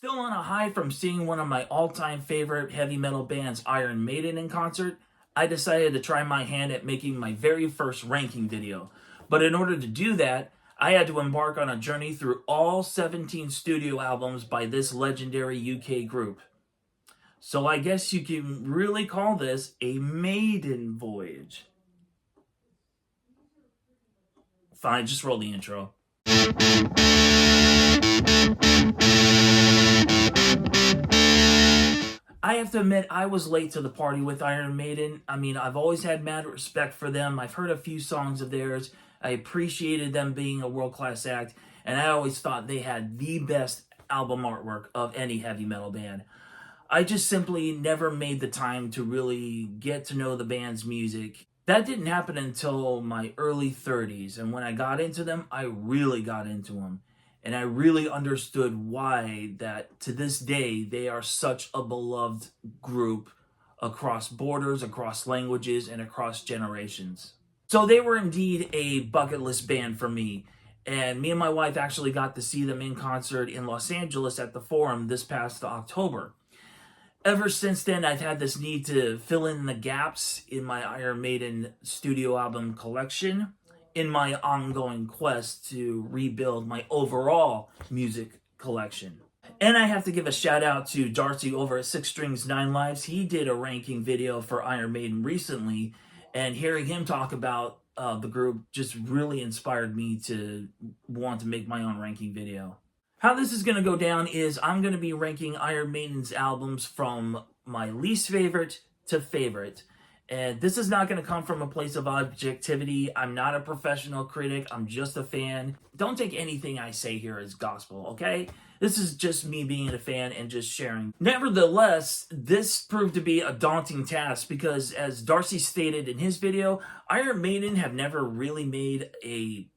Still on a high from seeing one of my all-time favorite heavy metal bands, Iron Maiden, in concert, I decided to try my hand at making my very first ranking video. But in order to do that, I had to embark on a journey through all 17 studio albums by this legendary UK group. So I guess you can really call this a maiden voyage. Fine, just roll the intro. I have to admit, I was late to the party with Iron Maiden. I mean, I've always had mad respect for them. I've heard a few songs of theirs. I appreciated them being a world-class act, and I always thought they had the best album artwork of any heavy metal band. I just simply never made the time to really get to know the band's music. That didn't happen until my early 30s, and when I got into them, I really got into them. And I really understood why that to this day they are such a beloved group across borders, across languages, and across generations. So they were indeed a bucket list band for me. And me and my wife actually got to see them in concert in Los Angeles at the Forum this past October. Ever since then, I've had this need to fill in the gaps in my Iron Maiden studio album collection in my ongoing quest to rebuild my overall music collection. And I have to give a shout out to Darcy over at Six Strings Nine Lives. He did a ranking video for Iron Maiden recently, and hearing him talk about the group just really inspired me to want to make my own ranking video. How this is going to go down is I'm going to be ranking Iron Maiden's albums from my least favorite to favorite. And this is not going to come from a place of objectivity. I'm not a professional critic. I'm just a fan. Don't take anything I say here as gospel, okay? This is just me being a fan and just sharing. Nevertheless, this proved to be a daunting task because, as Darcy stated in his video, Iron Maiden have never really made a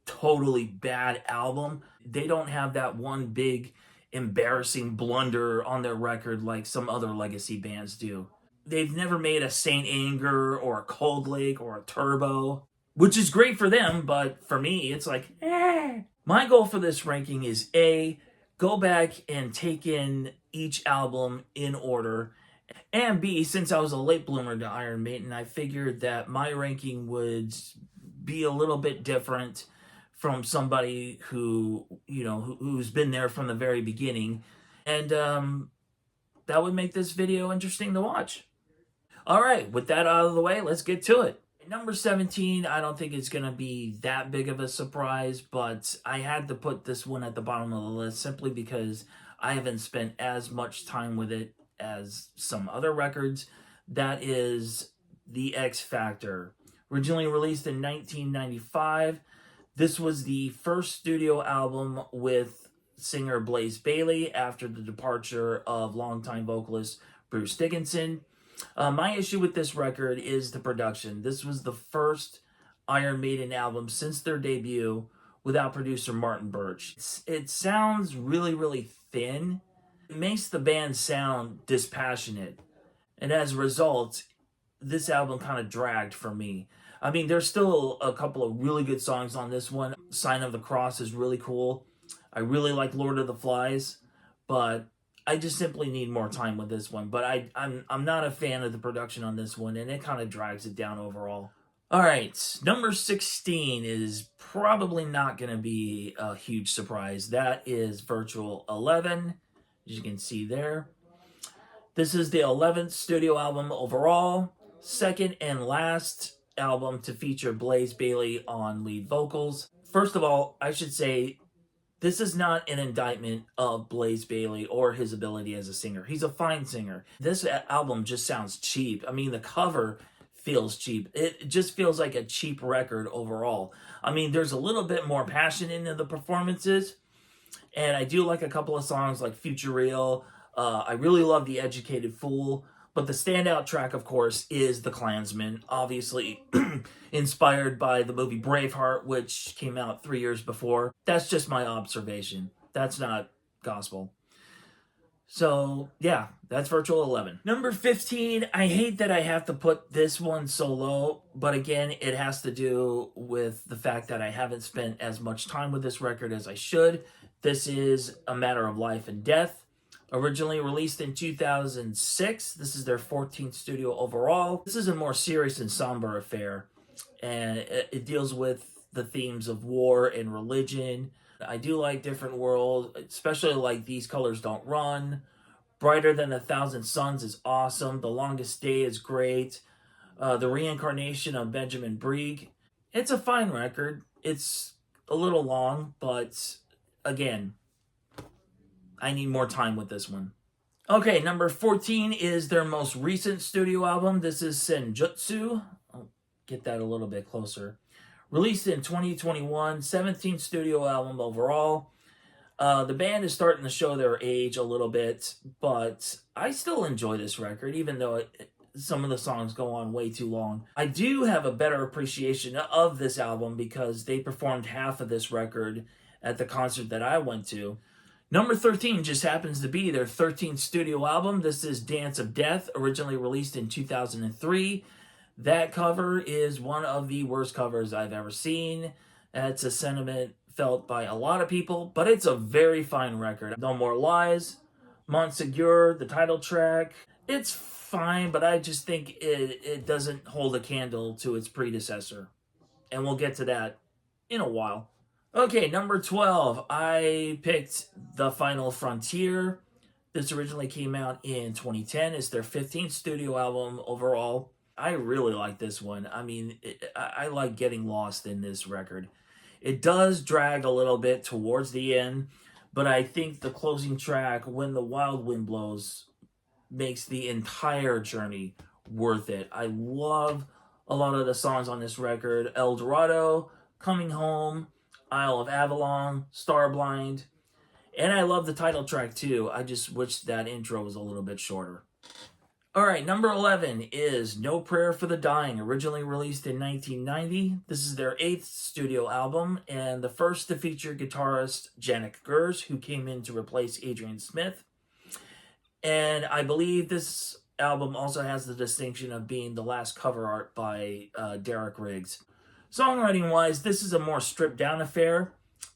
totally bad album. They don't have that one big embarrassing blunder on their record like some other legacy bands do. They've never made a Saint Anger or a Cold Lake or a Turbo, which is great for them, but for me, it's like, eh. My goal for this ranking is A, go back and take in each album in order, and B, since I was a late bloomer to Iron Maiden, I figured that my ranking would be a little bit different from somebody who, who's been there from the very beginning, and that would make this video interesting to watch. All right, with that out of the way, let's get to it. Number 17, I don't think it's going to be that big of a surprise, but I had to put this one at the bottom of the list simply because I haven't spent as much time with it as some other records. That is The X Factor. Originally released in 1995, this was the first studio album with singer Blaze Bayley after the departure of longtime vocalist Bruce Dickinson. My issue with this record is the production. This was the first Iron Maiden album since their debut without producer Martin Birch. It sounds really, really thin. It makes the band sound dispassionate. And as a result, this album kind of dragged for me. I mean, there's still a couple of really good songs on this one. Sign of the Cross is really cool. I really like Lord of the Flies, but I just simply need more time with this one. But I'm not a fan of the production on this one, and it kind of drags it down overall. All right, number 16 is probably not going to be a huge surprise. That is Virtual 11, as you can see there. This is the 11th studio album overall, second and last album to feature Blaze Bayley on lead vocals. First of all, I should say, this is not an indictment of Blaze Bayley or his ability as a singer. He's a fine singer. This album just sounds cheap. I mean, the cover feels cheap. It just feels like a cheap record overall. I mean, there's a little bit more passion into the performances, and I do like a couple of songs like Future Real. I really love The Educated Fool. But the standout track, of course, is The Klansman, obviously inspired by the movie Braveheart, which came out 3 years before. That's just my observation. That's not gospel. So, yeah, that's Virtual 11. Number 15, I hate that I have to put this one so low, but again, it has to do with the fact that I haven't spent as much time with this record as I should. This is A Matter of Life and Death. Originally released in 2006, this is their 14th studio overall. This is a more serious and somber affair, and it deals with the themes of war and religion. I do like Different World, especially like These Colors Don't Run. Brighter Than a Thousand Suns is awesome. The Longest Day is great. The Reincarnation of Benjamin Brieg. It's a fine record. It's a little long, but again, I need more time with this one. Okay, number 14 is their most recent studio album. This is Senjutsu. I'll get that a little bit closer. Released in 2021, 17th studio album overall. The band is starting to show their age a little bit, but I still enjoy this record, even though some of the songs go on way too long. I do have a better appreciation of this album because they performed half of this record at the concert that I went to. Number 13 just happens to be their 13th studio album. This is Dance of Death, originally released in 2003. That cover is one of the worst covers I've ever seen. It's a sentiment felt by a lot of people, but it's a very fine record. No More Lies, Montsegur, the title track. It's fine, but I just think it doesn't hold a candle to its predecessor. And we'll get to that in a while. Okay, number 12, I picked The Final Frontier. This originally came out in 2010. It's their 15th studio album overall. I really like this one. I mean, I like getting lost in this record. It does drag a little bit towards the end, but I think the closing track, When the Wild Wind Blows, makes the entire journey worth it. I love a lot of the songs on this record. El Dorado, Coming Home, Isle of Avalon, Starblind, and I love the title track too. I just wish that intro was a little bit shorter. Alright, number 11 is No Prayer for the Dying, originally released in 1990. This is their 8th studio album, and the first to feature guitarist Janek Gers, who came in to replace Adrian Smith. And I believe this album also has the distinction of being the last cover art by Derek Riggs. Songwriting-wise, this is a more stripped-down affair.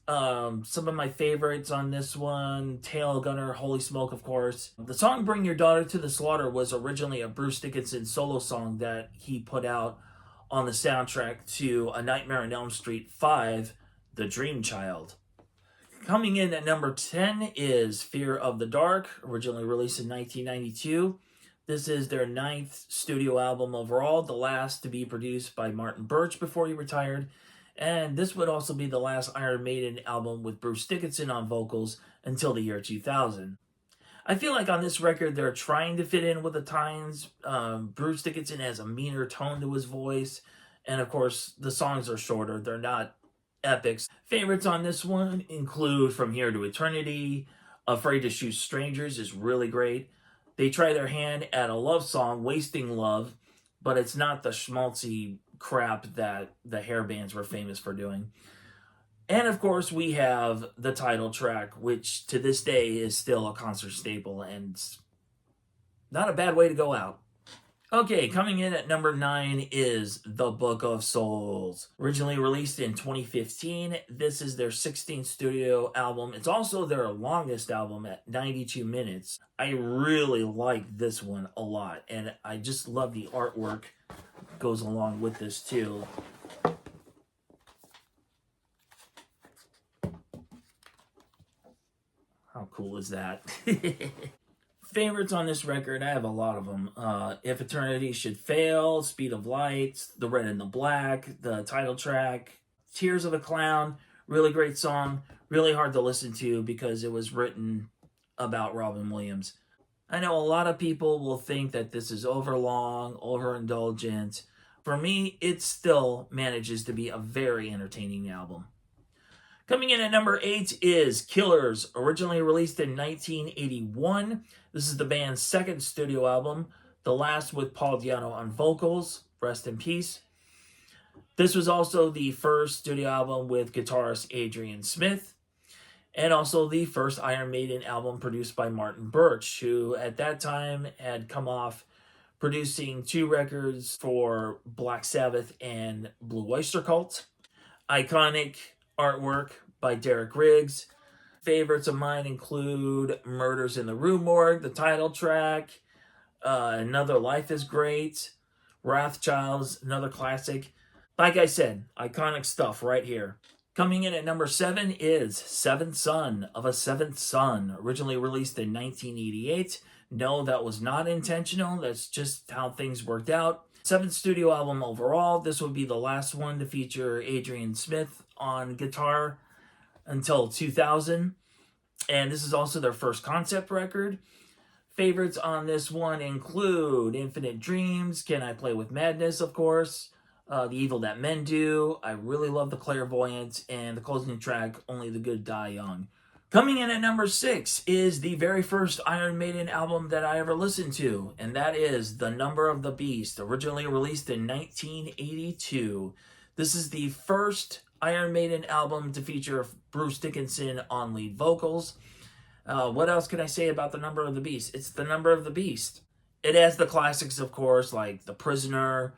Some of my favorites on this one, Tail Gunner, Holy Smoke, of course. The song Bring Your Daughter to the Slaughter was originally a Bruce Dickinson solo song that he put out on the soundtrack to A Nightmare on Elm Street 5, The Dream Child. Coming in at number 10 is Fear of the Dark, originally released in 1992. This is their 9th studio album overall, the last to be produced by Martin Birch before he retired. And this would also be the last Iron Maiden album with Bruce Dickinson on vocals until the year 2000. I feel like on this record they're trying to fit in with the times. Bruce Dickinson has a meaner tone to his voice. And of course, the songs are shorter. They're not epics. Favorites on this one include From Here to Eternity. Afraid to Shoot Strangers is really great. They try their hand at a love song, Wasting Love, but it's not the schmaltzy crap that the hair bands were famous for doing. And of course, we have the title track, which to this day is still a concert staple and not a bad way to go out. Okay, coming in at number 9 is The Book of Souls. Originally released in 2015, this is their 16th studio album. It's also their longest album at 92 minutes. I really like this one a lot, and I just love the artwork goes along with this too. How cool is that? Favorites on this record, I have a lot of them. If Eternity Should Fail, Speed of Light, The Red and the Black, the title track, Tears of a Clown, really great song, really hard to listen to because it was written about Robin Williams. I know a lot of people will think that this is overlong, overindulgent. For me, it still manages to be a very entertaining album. Coming in at number 8 is Killers, originally released in 1981. This is the band's 2nd studio album, the last with Paul Di'Anno on vocals, rest in peace. This was also the first studio album with guitarist Adrian Smith, and also the first Iron Maiden album produced by Martin Birch, who at that time had come off producing 2 records for Black Sabbath and Blue Oyster Cult. Iconic artwork by Derek Riggs. Favorites of mine include Murders in the Rue Morgue, the title track, Another Life is great, Wrathchild's another classic. Like I said, iconic stuff right here. Coming in at number 7 is Seventh Son of a Seventh Son, originally released in 1988. No, that was not intentional. That's just how things worked out. Seventh studio album overall. This would be the last one to feature Adrian Smith on guitar until 2000. And this is also their first concept record. Favorites on this one include Infinite Dreams, Can I Play with Madness, of course, The Evil That Men Do. I really love The Clairvoyant, and the closing track, Only the Good Die Young. Coming in at number 6 is the very first Iron Maiden album that I ever listened to, and that is The Number of the Beast, originally released in 1982. This is the first Iron Maiden album to feature Bruce Dickinson on lead vocals. What else can I say about The Number of the Beast? It's The Number of the Beast. It has the classics, of course, like The Prisoner,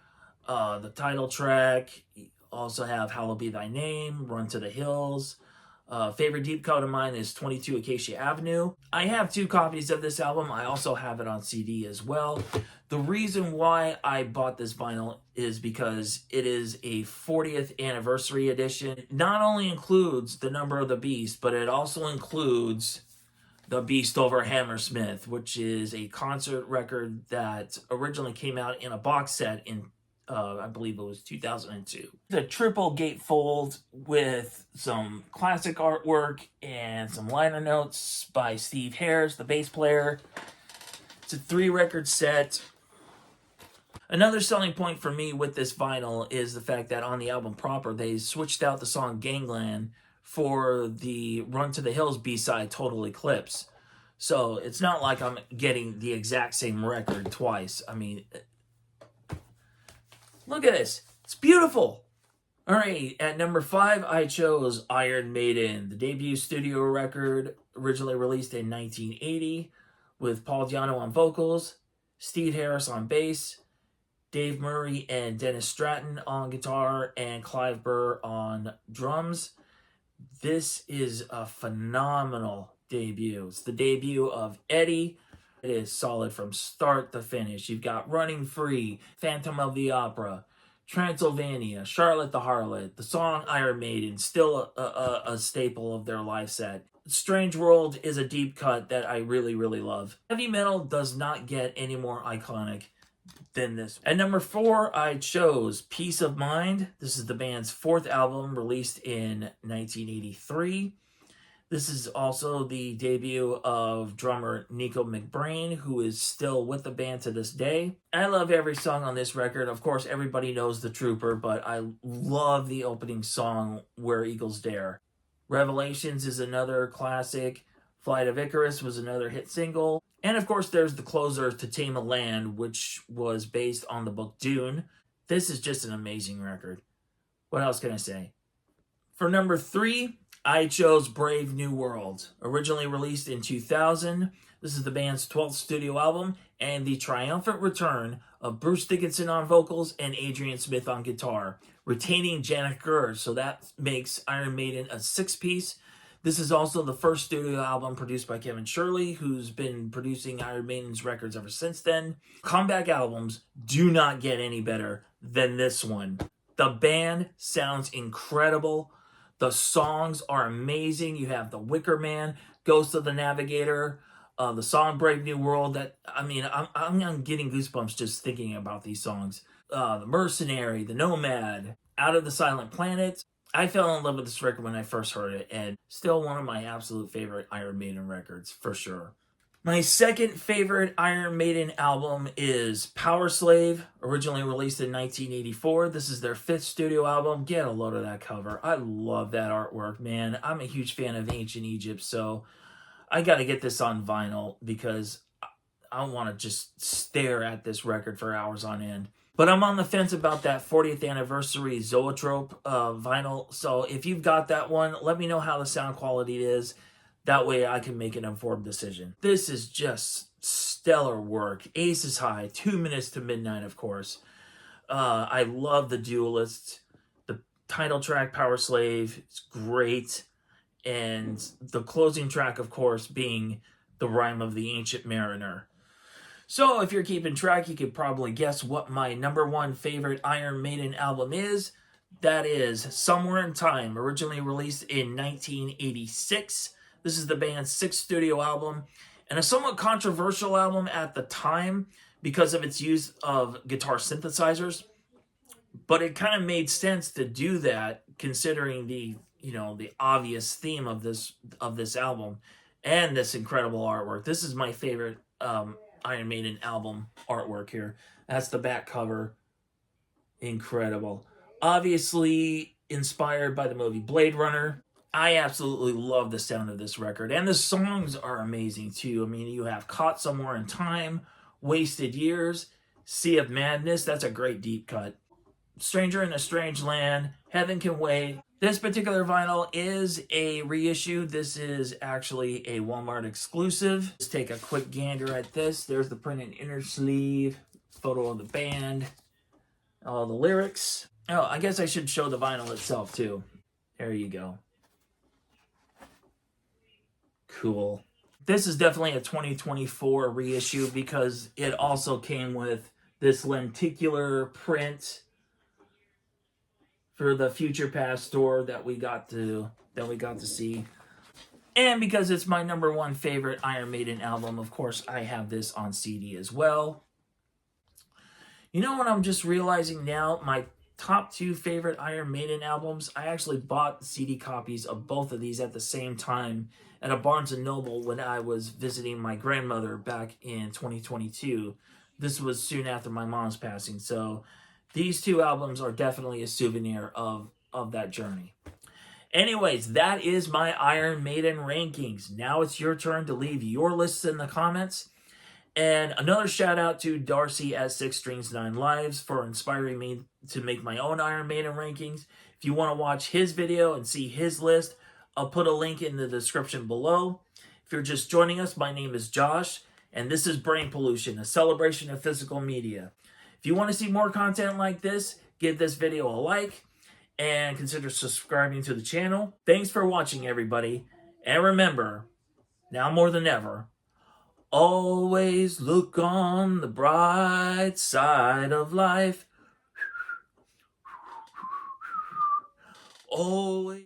the title track. You also have Hallowed Be Thy Name, Run to the Hills. Favorite deep cut of mine is 22 Acacia Avenue. I have 2 copies of this album. I also have it on CD as well. The reason why I bought this vinyl is because it is a 40th anniversary edition. It not only includes The Number of the Beast, but it also includes The Beast Over Hammersmith, which is a concert record that originally came out in a box set in I believe it was 2002. The triple gatefold with some classic artwork and some liner notes by Steve Harris, the bass player. It's a 3-record set. Another selling point for me with this vinyl is the fact that on the album proper, they switched out the song Gangland for the Run to the Hills B-side Total Eclipse. So it's not like I'm getting the exact same record twice. I mean, look at this. It's beautiful. All right, at number 5, I chose Iron Maiden, the debut studio record, originally released in 1980, with Paul Di'Anno on vocals, Steve Harris on bass, Dave Murray and Dennis Stratton on guitar, and Clive Burr on drums. This is a phenomenal debut. It's the debut of Eddie. It is solid from start to finish. You've got Running Free, Phantom of the Opera, Transylvania, Charlotte the Harlot, the song Iron Maiden, still a staple of their live set. Strange World is a deep cut that I really, really love. Heavy metal does not get any more iconic than this. At number 4, I chose Peace of Mind. This is the band's 4th album, released in 1983. This is also the debut of drummer Nico McBrain, who is still with the band to this day. I love every song on this record. Of course, everybody knows The Trooper, but I love the opening song, Where Eagles Dare. Revelations is another classic. Flight of Icarus was another hit single. And of course, there's the closer, To Tame a Land, which was based on the book Dune. This is just an amazing record. What else can I say? For number 3, I chose Brave New World, originally released in 2000. This is the band's 12th studio album and the triumphant return of Bruce Dickinson on vocals and Adrian Smith on guitar, retaining Janet Gurr, so that makes Iron Maiden a 6-piece. This is also the first studio album produced by Kevin Shirley, who's been producing Iron Maiden's records ever since then. Comeback albums do not get any better than this one. The band sounds incredible. The songs are amazing. You have The Wicker Man, Ghost of the Navigator, the song Brave New World. I'm getting goosebumps just thinking about these songs. The Mercenary, The Nomad, Out of the Silent Planet. I fell in love with this record when I first heard it, and still one of my absolute favorite Iron Maiden records, for sure. My second favorite Iron Maiden album is Power Slave, originally released in 1984. This is their 5th studio album. Get a load of that cover. I love that artwork, man. I'm a huge fan of Ancient Egypt, so I got to get this on vinyl because I want to just stare at this record for hours on end. But I'm on the fence about that 40th anniversary Zoetrope vinyl. So if you've got that one, let me know how the sound quality is. That way I can make an informed decision. This is just stellar work. Ace is High, 2 Minutes to Midnight, of course. I love The Duelist. The title track, Power Slave, it's great. and the closing track, of course, being the Rhyme of the Ancient Mariner. So if you're keeping track, you could probably guess what my number one favorite Iron Maiden album is. That is Somewhere in Time, originally released in 1986. This is the band's sixth studio album, and a somewhat controversial album at the time because of its use of guitar synthesizers. But it kind of made sense to do that considering the obvious theme of this album and this incredible artwork. This is my favorite Iron Maiden album artwork here. That's the back cover. Incredible. Obviously inspired by the movie Blade Runner. I absolutely love the sound of this record. And the songs are amazing too. I mean, you have Caught Somewhere in Time, Wasted Years, Sea of Madness. That's a great deep cut. Stranger in a Strange Land, Heaven Can Wait. This particular vinyl is a reissue. This is actually a Walmart exclusive. Let's take a quick gander at this. There's the printed inner sleeve, photo of the band, all the lyrics. Oh, I guess I should show the vinyl itself too. There you go. Cool. This is definitely a 2024 reissue because it also came with this lenticular print for the Future Past store that we got to see. And because it's my number one favorite Iron Maiden album, of course, I have this on CD as well. You know what I'm just realizing now? My top two favorite Iron Maiden albums, I actually bought CD copies of both of these at the same time at a Barnes & Noble when I was visiting my grandmother back in 2022. This was soon after my mom's passing, so these two albums are definitely a souvenir of that journey. Anyways, that is my Iron Maiden rankings. Now it's your turn to leave your lists in the comments. And another shout out to Darcy at 6 Strings 9 Lives for inspiring me to make my own Iron Maiden rankings. If you want to watch his video and see his list, I'll put a link in the description below. If you're just joining us, my name is Josh, and this is Brain Pollution, a celebration of physical media. If you want to see more content like this, give this video a like and consider subscribing to the channel. Thanks for watching, everybody. And remember, now more than ever, always look on the bright side of life. Always.